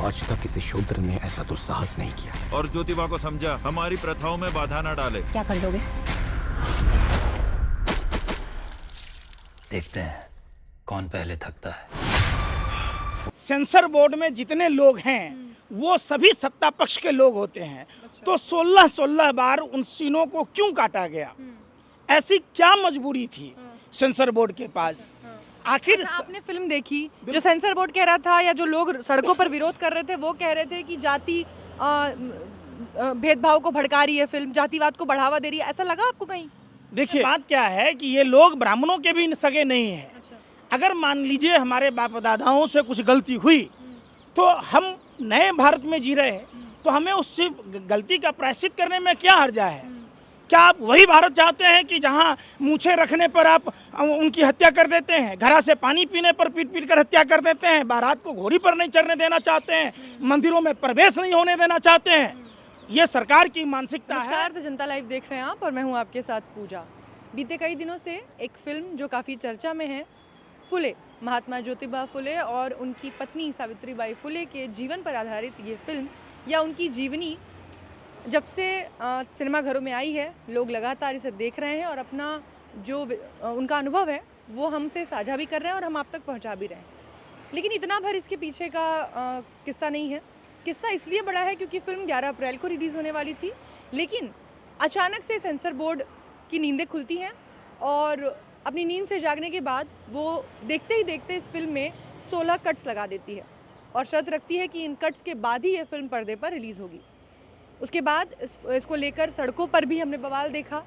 आज तक किसी शूद्र ने ऐसा दुस्साहस नहीं किया। और ज्योतिबा को समझा, हमारी प्रथाओं में बाधा न डाले। क्या कर लोगे? देखते हैं कौन पहले थकता है। सेंसर बोर्ड में जितने लोग हैं वो सभी सत्ता पक्ष के लोग होते हैं। तो 16 बार उन सीनों को क्यों काटा गया? ऐसी क्या मजबूरी थी सेंसर बोर्ड के पास? आखिर अच्छा, आपने फिल्म देखी, जो सेंसर बोर्ड कह रहा था या जो लोग सड़कों पर विरोध कर रहे थे वो कह रहे थे कि जाति भेदभाव को भड़का रही है फिल्म, जातिवाद को बढ़ावा दे रही है, ऐसा लगा आपको कहीं? देखिए, बात क्या है कि ये लोग ब्राह्मणों के भी सगे नहीं हैं। अच्छा। अगर मान लीजिए हमारे बाप दादाओं से कुछ गलती हुई तो हम नए भारत में जी रहे हैं, तो हमें उस गलती का प्रायश्चित करने में क्या हर्जा है? क्या आप वही भारत चाहते हैं कि जहां मूछें रखने पर आप उनकी हत्या कर देते हैं, घड़ा से पानी पीने पर पीट कर हत्या कर देते हैं, बारात को घोड़ी पर नहीं चढ़ने देना चाहते हैं, मंदिरों में प्रवेश नहीं होने देना चाहते हैं? ये सरकार की मानसिकता है। नमस्कार, जनता लाइव देख रहे हैं आप और मैं हूं आपके साथ पूजा। बीते कई दिनों से एक फिल्म जो काफ़ी चर्चा में है, फुले, महात्मा ज्योतिबा फुले और उनकी पत्नी सावित्रीबाई फुले के जीवन पर आधारित ये फिल्म या उनकी जीवनी जब से सिनेमाघरों में आई है, लोग लगातार इसे देख रहे हैं और अपना जो उनका अनुभव है वो हमसे साझा भी कर रहे हैं और हम आप तक पहुंचा भी रहे हैं। लेकिन इतना भर इसके पीछे का किस्सा नहीं है। किस्सा इसलिए बड़ा है क्योंकि फिल्म 11 अप्रैल को रिलीज़ होने वाली थी, लेकिन अचानक से सेंसर बोर्ड की नींदें खुलती हैं और अपनी नींद से जागने के बाद वो देखते ही देखते इस फिल्म में 16 कट्स लगा देती है और शर्त रखती है कि इन कट्स के बाद ही ये फिल्म पर्दे पर रिलीज़ होगी। उसके बाद इसको लेकर सड़कों पर भी हमने बवाल देखा।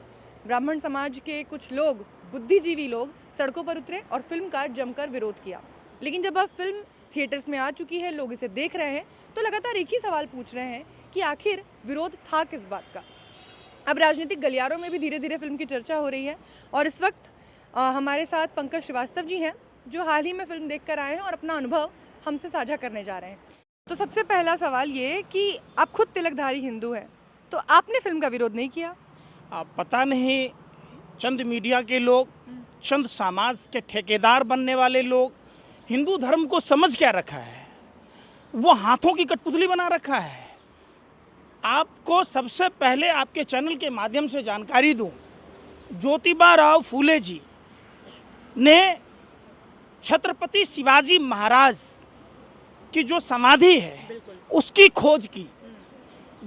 ब्राह्मण समाज के कुछ लोग, बुद्धिजीवी लोग सड़कों पर उतरे और फिल्म का जमकर विरोध किया। लेकिन जब अब फिल्म थिएटर्स में आ चुकी है, लोग इसे देख रहे हैं, तो लगातार एक ही सवाल पूछ रहे हैं कि आखिर विरोध था किस बात का। अब राजनीतिक गलियारों में भी धीरे धीरे फिल्म की चर्चा हो रही है और इस वक्त हमारे साथ पंकज श्रीवास्तव जी हैं जो हाल ही में फिल्म देखकर आए हैं और अपना अनुभव हमसे साझा करने जा रहे हैं। तो सबसे पहला सवाल ये कि आप खुद तिलकधारी हिंदू हैं, तो आपने फिल्म का विरोध नहीं किया? पता नहीं, चंद मीडिया के लोग, चंद समाज के ठेकेदार बनने वाले लोग हिंदू धर्म को समझ क्या रखा है, वो हाथों की कठपुतली बना रखा है। आपको सबसे पहले आपके चैनल के माध्यम से जानकारी दूं, ज्योतिबा राव फूले जी ने छत्रपति शिवाजी महाराज की जो समाधि है उसकी खोज की।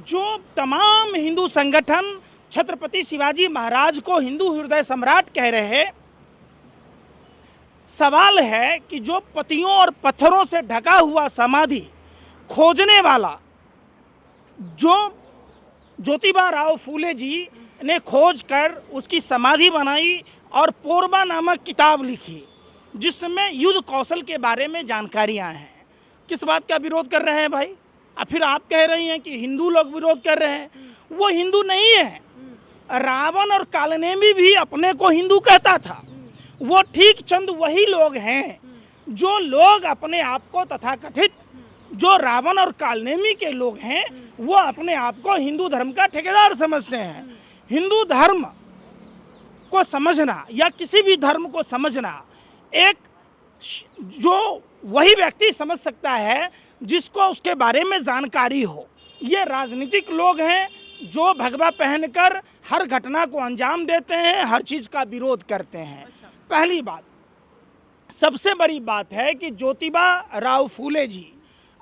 जो तमाम हिंदू संगठन छत्रपति शिवाजी महाराज को हिंदू हृदय सम्राट कह रहे हैं, सवाल है कि जो पत्तियों और पत्थरों से ढका हुआ समाधि खोजने वाला जो ज्योतिबा राव फूले जी ने खोज कर उसकी समाधि बनाई और पोरबा नामक किताब लिखी जिसमें युद्ध कौशल के बारे में जानकारियां हैं। किस बात का विरोध कर रहे हैं भाई? और फिर आप कह रही हैं कि हिंदू लोग विरोध कर रहे हैं। वो हिंदू नहीं है। रावण और कालनेमी भी अपने को हिंदू कहता था। वो ठीक चंद वही लोग हैं जो लोग अपने आप को तथाकथित जो रावण और कालनेमी के लोग हैं वो अपने आप को हिंदू धर्म का ठेकेदार समझते हैं। हिंदू धर्म को समझना या किसी भी धर्म को समझना एक जो वही व्यक्ति समझ सकता है जिसको उसके बारे में जानकारी हो। ये राजनीतिक लोग हैं जो भगवा पहनकर हर घटना को अंजाम देते हैं, हर चीज़ का विरोध करते हैं। पहली बात। सबसे बड़ी बात है कि ज्योतिबा राव फूले जी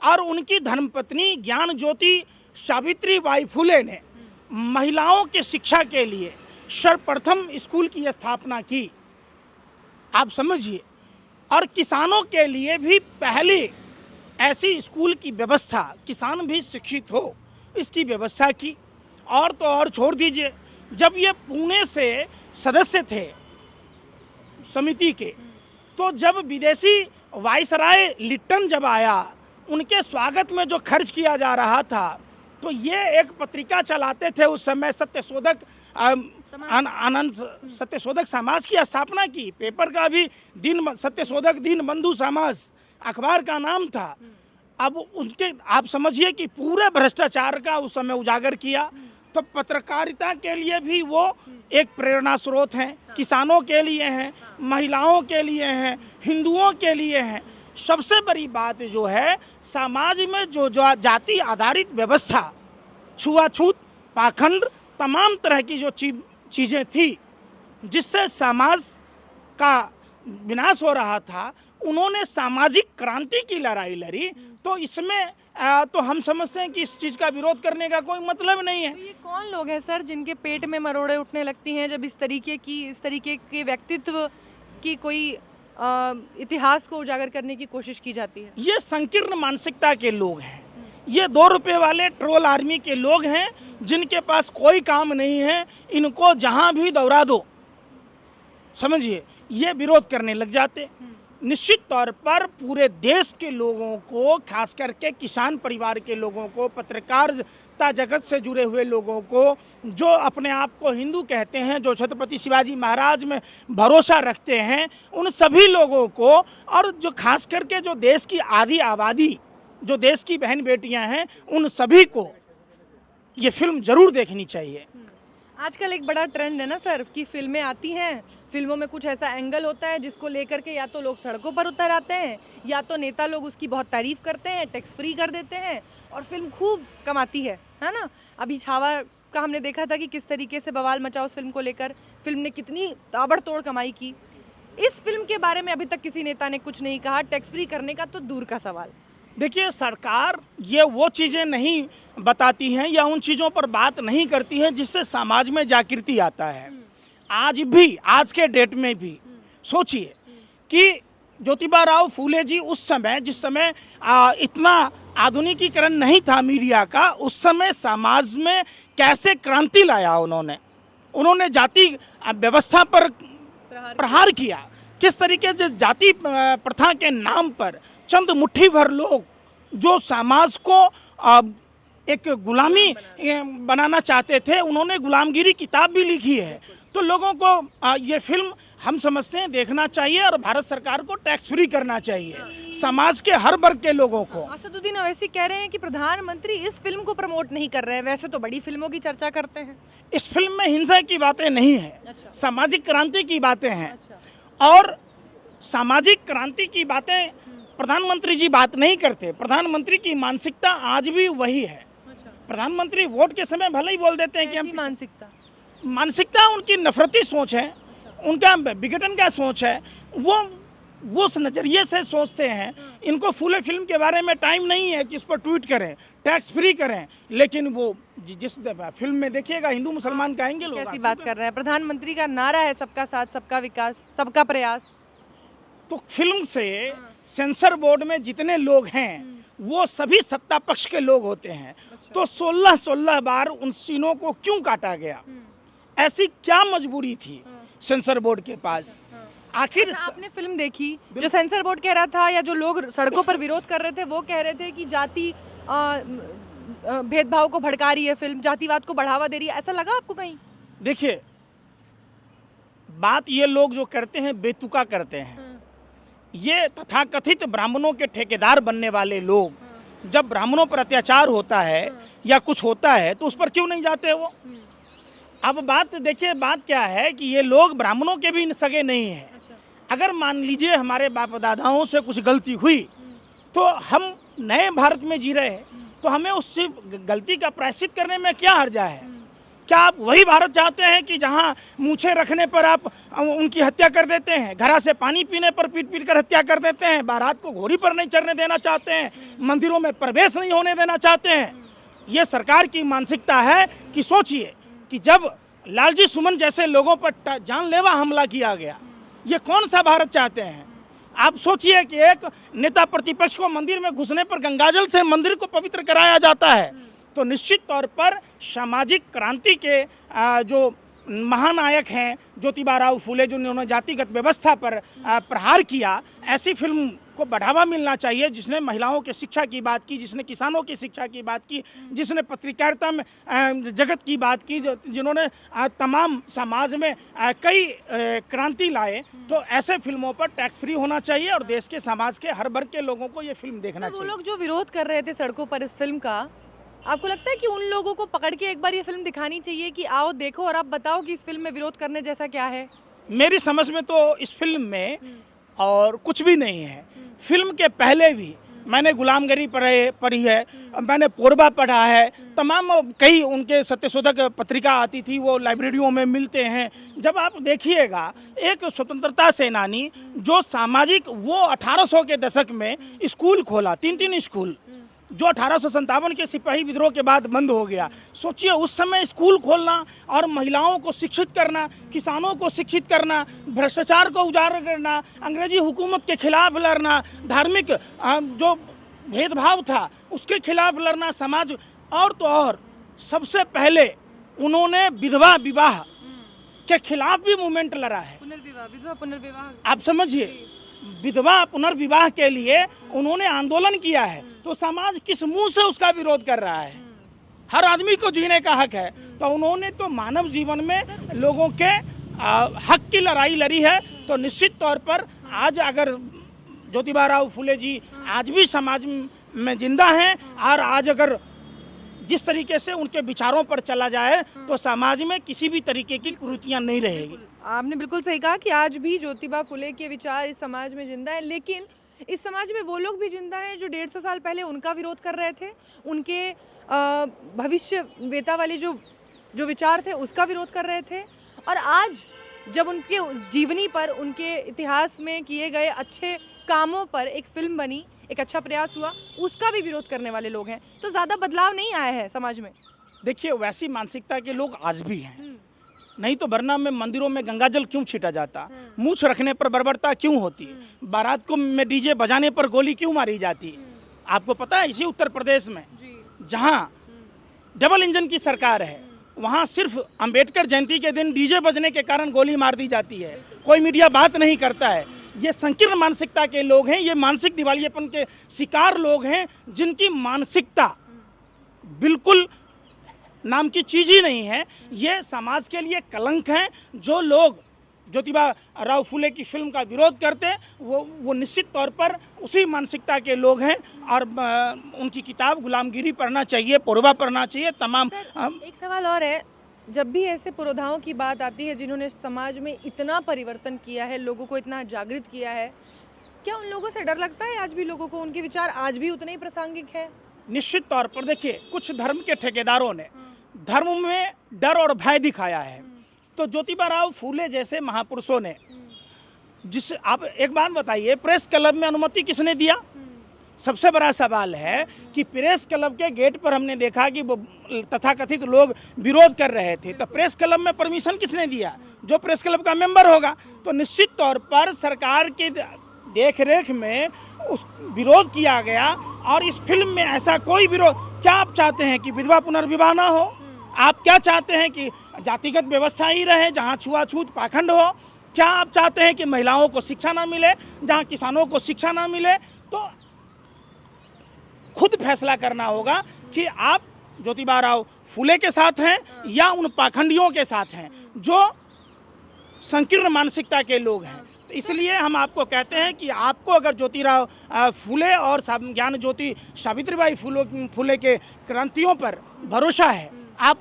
और उनकी धर्मपत्नी ज्ञान ज्योति सावित्रीबाई फुले ने महिलाओं की शिक्षा के लिए सर्वप्रथम स्कूल की स्थापना की। आप समझिए, और किसानों के लिए भी पहले ऐसी स्कूल की व्यवस्था, किसान भी शिक्षित हो, इसकी व्यवस्था की। और तो और छोड़ दीजिए, जब ये पुणे से सदस्य थे समिति के, तो जब विदेशी वायसराय लिट्टन जब आया, उनके स्वागत में जो खर्च किया जा रहा था, तो ये एक पत्रिका चलाते थे उस समय, सत्यशोधक आनंद सत्यशोधक समाज की स्थापना की। पेपर का भी दिन सत्यशोधक दिन बंधु समाज अखबार का नाम था। अब उनके आप समझिए कि पूरे भ्रष्टाचार का उस समय उजागर किया। तो पत्रकारिता के लिए भी वो एक प्रेरणा स्रोत हैं, किसानों के लिए हैं, महिलाओं के लिए हैं, हिंदुओं के लिए हैं। सबसे बड़ी बात जो है, समाज में जो जाति आधारित व्यवस्था, छुआछूत, पाखंड, तमाम तरह की जो चीज़ें थी जिससे समाज का विनाश हो रहा था, उन्होंने सामाजिक क्रांति की लड़ाई लड़ी। तो इसमें तो हम समझते हैं कि इस चीज़ का विरोध करने का कोई मतलब नहीं है। तो ये कौन लोग हैं सर जिनके पेट में मरोड़े उठने लगती हैं जब इस तरीके के व्यक्तित्व की कोई इतिहास को उजागर करने की कोशिश की जाती है? ये संकीर्ण मानसिकता के लोग हैं। ये 2 रुपए वाले ट्रोल आर्मी के लोग हैं जिनके पास कोई काम नहीं है, इनको जहां भी दौड़ा दो, समझिए, ये विरोध करने लग जाते। निश्चित तौर पर पूरे देश के लोगों को, खास करके किसान परिवार के लोगों को, पत्रकारिता जगत से जुड़े हुए लोगों को, जो अपने आप को हिंदू कहते हैं, जो छत्रपति शिवाजी महाराज में भरोसा रखते हैं, उन सभी लोगों को, और जो खास करके जो देश की आधी आबादी, जो देश की बहन बेटियां हैं, उन सभी को ये फिल्म जरूर देखनी चाहिए। आजकल एक बड़ा ट्रेंड है ना सर कि फिल्में आती हैं, फिल्मों में कुछ ऐसा एंगल होता है जिसको लेकर के या तो लोग सड़कों पर उतर आते हैं, या तो नेता लोग उसकी बहुत तारीफ करते हैं, टैक्स फ्री कर देते हैं और फिल्म खूब कमाती है ना। अभी छावा का हमने देखा था कि किस तरीके से बवाल मचा उस फिल्म को लेकर, फिल्म ने कितनी ताबड़तोड़ कमाई की। इस फिल्म के बारे में अभी तक किसी नेता ने कुछ नहीं कहा, टैक्स फ्री करने का तो दूर का सवाल। देखिए, सरकार ये वो चीज़ें नहीं बताती हैं या उन चीज़ों पर बात नहीं करती है जिससे समाज में जागृति आता है। आज भी, आज के डेट में भी सोचिए कि ज्योतिबा राव फूले जी उस समय, जिस समय इतना आधुनिकीकरण नहीं था मीडिया का, उस समय समाज में कैसे क्रांति लाया उन्होंने जाति व्यवस्था पर प्रहार किया। किस तरीके से जाति प्रथा के नाम पर चंद मुट्ठी भर लोग जो समाज को एक गुलामी बनाना चाहते थे, उन्होंने गुलामगिरी किताब भी लिखी है। तो लोगों को ये फिल्म हम समझते हैं देखना चाहिए और भारत सरकार को टैक्स फ्री करना चाहिए, समाज के हर वर्ग के लोगों को। असदुद्दीन ओवैसी कह रहे हैं कि प्रधानमंत्री इस फिल्म को प्रमोट नहीं कर रहे हैं, वैसे तो बड़ी फिल्मों की चर्चा करते हैं। इस फिल्म में हिंसा की बातें नहीं है, अच्छा। सामाजिक क्रांति की बातें हैं। अच्छा। और सामाजिक क्रांति की बातें प्रधानमंत्री जी बात नहीं करते। प्रधानमंत्री की मानसिकता आज भी वही है। अच्छा। प्रधानमंत्री वोट के समय भले ही बोल देते हैं कि हम, मानसिकता उनकी नफरती सोच है, उनका विघटन का सोच है, वो उस नज़रिए से सोचते हैं। इनको फूले फिल्म के बारे में टाइम नहीं है कि इस पर ट्वीट करें, टैक्स फ्री करें, लेकिन वो जिस फिल्म में देखिएगा हिंदू मुसलमान कहेंगे लोग। कैसी बात कर रहे हैं? प्रधानमंत्री का नारा है सबका साथ, सबका विकास, सबका प्रयास। तो फिल्म से सेंसर बोर्ड में जितने लोग हैं वो सभी सत्ता पक्ष के लोग होते हैं। अच्छा। तो 16 बार उन सीनों को क्यों काटा गया? ऐसी क्या मजबूरी थी सेंसर बोर्ड के पास? आखिर आपने फिल्म देखी, जो सेंसर बोर्ड कह रहा था या जो लोग सड़कों पर विरोध कर रहे थे वो कह रहे थे कि जाति भेदभाव को भड़का रही है फिल्म, जातिवाद को बढ़ावा दे रही है, ऐसा लगा आपको कहीं? देखिए, बात ये लोग जो करते हैं बेतुका करते हैं। ये तथाकथित ब्राह्मणों के ठेकेदार बनने वाले लोग जब ब्राह्मणों पर अत्याचार होता है या कुछ होता है तो उस पर क्यों नहीं जाते वो? अब बात देखिए, बात क्या है कि ये लोग ब्राह्मणों के भी सगे नहीं हैं। अगर मान लीजिए हमारे बाप दादाओं से कुछ गलती हुई तो हम नए भारत में जी रहे हैं, तो हमें उस गलती का प्रायश्चित करने में क्या हर्जा है? क्या आप वही भारत चाहते हैं कि जहां मूछें रखने पर आप उनकी हत्या कर देते हैं, घड़ा से पानी पीने पर पीट कर हत्या कर देते हैं, बारात को घोड़ी पर नहीं चढ़ने देना चाहते हैं, मंदिरों में प्रवेश नहीं होने देना चाहते हैं? ये सरकार की मानसिकता है कि सोचिए कि जब लालजी सुमन जैसे लोगों पर जानलेवा हमला किया गया, ये कौन सा भारत चाहते हैं? आप सोचिए कि एक नेता प्रतिपक्ष को मंदिर में घुसने पर गंगाजल से मंदिर को पवित्र कराया जाता है। तो निश्चित तौर पर सामाजिक क्रांति के जो महानायक हैं ज्योतिबा राव फूले, जो उन्होंने जातिगत व्यवस्था पर प्रहार किया, ऐसी फिल्म को बढ़ावा मिलना चाहिए जिसने महिलाओं की शिक्षा की बात की, जिसने किसानों की शिक्षा की बात की, जिसने पत्रकारिता में जगत की बात की, जिन्होंने तमाम समाज में कई क्रांति लाए। तो ऐसे फिल्मों पर टैक्स फ्री होना चाहिए और देश के समाज के हर वर्ग के लोगों को ये फिल्म देखना चाहिए। वो लोग जो विरोध कर रहे थे सड़कों पर इस फिल्म का, आपको लगता है कि उन लोगों को पकड़ के एक बार ये फिल्म दिखानी चाहिए कि आओ देखो और आप बताओ कि इस फिल्म में विरोध करने जैसा क्या है? मेरी समझ में तो इस फिल्म में और कुछ भी नहीं है। फिल्म के पहले भी मैंने गुलामगिरी पढ़ी है, मैंने पोरबा पढ़ा है, तमाम कई उनके सत्यशोधक पत्रिका आती थी, वो लाइब्रेरियों में मिलते हैं। जब आप देखिएगा एक स्वतंत्रता सेनानी जो सामाजिक, वो 1800 के दशक में स्कूल खोला, 3 स्कूल, जो 1857 के सिपाही विद्रोह के बाद बंद हो गया। सोचिए उस समय स्कूल खोलना और महिलाओं को शिक्षित करना, किसानों को शिक्षित करना, भ्रष्टाचार को उजागर करना, अंग्रेजी हुकूमत के खिलाफ लड़ना, धार्मिक जो भेदभाव था उसके खिलाफ लड़ना, समाज और तो और सबसे पहले उन्होंने विधवा विवाह के खिलाफ भी मूवमेंट लड़ा है। विधवा पुनर्विवाह, आप समझिए, विधवा पुनर्विवाह के लिए उन्होंने आंदोलन किया है। तो समाज किस मुंह से उसका विरोध कर रहा है? हर आदमी को जीने का हक है। तो उन्होंने तो मानव जीवन में लोगों के हक की लड़ाई लड़ी है। तो निश्चित तौर पर आज अगर ज्योतिबा राव फुले जी आज भी समाज में जिंदा हैं और आज अगर जिस तरीके से उनके विचारों पर चला जाए तो समाज में किसी भी तरीके की कुरीतियां नहीं रहेगी। आपने बिल्कुल सही कहा कि आज भी ज्योतिबा फुले के विचार इस समाज में जिंदा है, लेकिन इस समाज में वो लोग भी जिंदा हैं जो 150 साल पहले उनका विरोध कर रहे थे, उनके भविष्य वेता वाले जो विचार थे उसका विरोध कर रहे थे। और आज जब उनके जीवनी पर, उनके इतिहास में किए गए अच्छे कामों पर एक फिल्म बनी, एक अच्छा प्रयास हुआ, उसका भी विरोध करने वाले लोग हैं। तो ज़्यादा बदलाव नहीं आया है समाज में। देखिए वैसी मानसिकता के लोग आज भी हैं, नहीं तो वरना में मंदिरों में गंगाजल क्यों छीटा जाता, मूछ रखने पर बर्बरता क्यों होती, बारात को में डीजे बजाने पर गोली क्यों मारी जाती। आपको पता है इसी उत्तर प्रदेश में जहां डबल इंजन की सरकार है, वहां सिर्फ अंबेडकर जयंती के दिन डीजे बजने के कारण गोली मार दी जाती है, कोई मीडिया बात नहीं करता है। ये संकीर्ण मानसिकता के लोग हैं, ये मानसिक दिवालियेपन के शिकार लोग हैं, जिनकी मानसिकता बिल्कुल नाम की चीज़ ही नहीं है। ये समाज के लिए कलंक हैं। जो लोग ज्योतिबा राव फुले की फिल्म का विरोध करते हैं वो निश्चित तौर पर उसी मानसिकता के लोग हैं। और उनकी किताब गुलामगिरी पढ़ना चाहिए, पोरबा पढ़ना चाहिए। तमाम एक सवाल और है, जब भी ऐसे पुरोधाओं की बात आती है जिन्होंने समाज में इतना परिवर्तन किया है, लोगों को इतना जागृत किया है, क्या उन लोगों से डर लगता है? आज भी लोगों को उनके विचार आज भी उतने ही प्रासंगिक है? निश्चित तौर पर देखिए, कुछ धर्म के ठेकेदारों ने धर्म में डर और भय दिखाया है। तो ज्योतिबा राव फूले जैसे महापुरुषों ने, जिस आप एक बात बताइए, प्रेस क्लब में अनुमति किसने दिया? सबसे बड़ा सवाल है कि प्रेस क्लब के गेट पर हमने देखा कि तथाकथित लोग विरोध कर रहे थे, तो प्रेस क्लब में परमिशन किसने दिया? जो प्रेस क्लब का मेंबर होगा। तो निश्चित तौर पर सरकार के देखरेख में उस विरोध किया गया। और इस फिल्म में ऐसा कोई विरोध, क्या आप चाहते हैं कि विधवा पुनर्विवाह ना हो? आप क्या चाहते हैं कि जातिगत व्यवस्था ही रहे जहां छुआछूत पाखंड हो? क्या आप चाहते हैं कि महिलाओं को शिक्षा ना मिले जहां किसानों को शिक्षा ना मिले? तो खुद फैसला करना होगा कि आप ज्योतिबा राव फुले के साथ हैं या उन पाखंडियों के साथ हैं जो संकीर्ण मानसिकता के लोग हैं। तो इसलिए हम आपको कहते हैं कि आपको अगर ज्योतिराव फुले और ज्ञान ज्योति सावित्रीबाई फुले के क्रांतियों पर भरोसा है, आप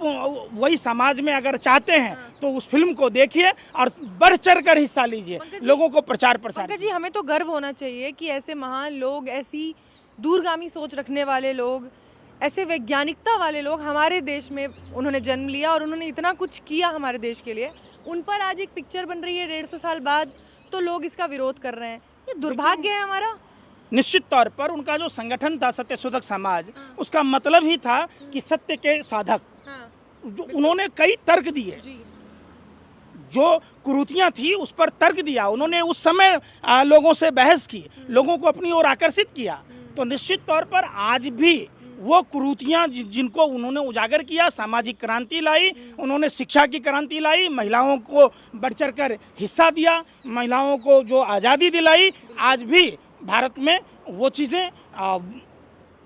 वही समाज में अगर चाहते हैं तो उस फिल्म को देखिए और बढ़ चढ़ कर हिस्सा लीजिए, लोगों को प्रचार प्रसार। पंकज जी, हमें तो गर्व होना चाहिए कि ऐसे महान लोग, ऐसी दूरगामी सोच रखने वाले लोग, ऐसे वैज्ञानिकता वाले लोग हमारे देश में उन्होंने जन्म लिया और उन्होंने इतना कुछ किया हमारे देश के लिए। उन पर आज एक पिक्चर बन रही है 150 साल बाद, तो लोग इसका विरोध कर रहे हैं। ये दुर्भाग्य है हमारा। निश्चित तौर पर उनका जो संगठन था सत्यशोधक समाज, उसका मतलब ही था कि सत्य के साधक। जो उन्होंने कई तर्क दिए, जो कुरीतियां थी उस पर तर्क दिया। उन्होंने उस समय लोगों से बहस की, लोगों को अपनी ओर आकर्षित किया। तो निश्चित तौर पर आज भी वो कुरीतियां जिनको उन्होंने उजागर किया, सामाजिक क्रांति लाई, उन्होंने शिक्षा की क्रांति लाई, महिलाओं को बढ़ चढ़ कर हिस्सा दिया, महिलाओं को जो आज़ादी दिलाई, आज भी भारत में वो चीज़ें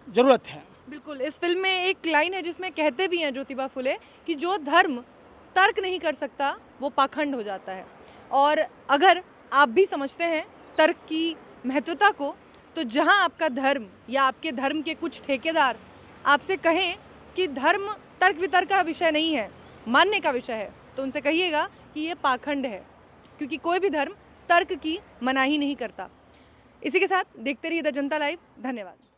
ज़रूरत है। बिल्कुल। इस फिल्म में एक लाइन है जिसमें कहते भी हैं ज्योतिबा फुले कि जो धर्म तर्क नहीं कर सकता वो पाखंड हो जाता है। और अगर आप भी समझते हैं तर्क की महत्वता को, तो जहां आपका धर्म या आपके धर्म के कुछ ठेकेदार आपसे कहें कि धर्म तर्क वितर्क का विषय नहीं है, मानने का विषय है, तो उनसे कहिएगा कि ये पाखंड है, क्योंकि कोई भी धर्म तर्क की मनाही नहीं करता। इसी के साथ देखते रहिए द जनता लाइव। धन्यवाद।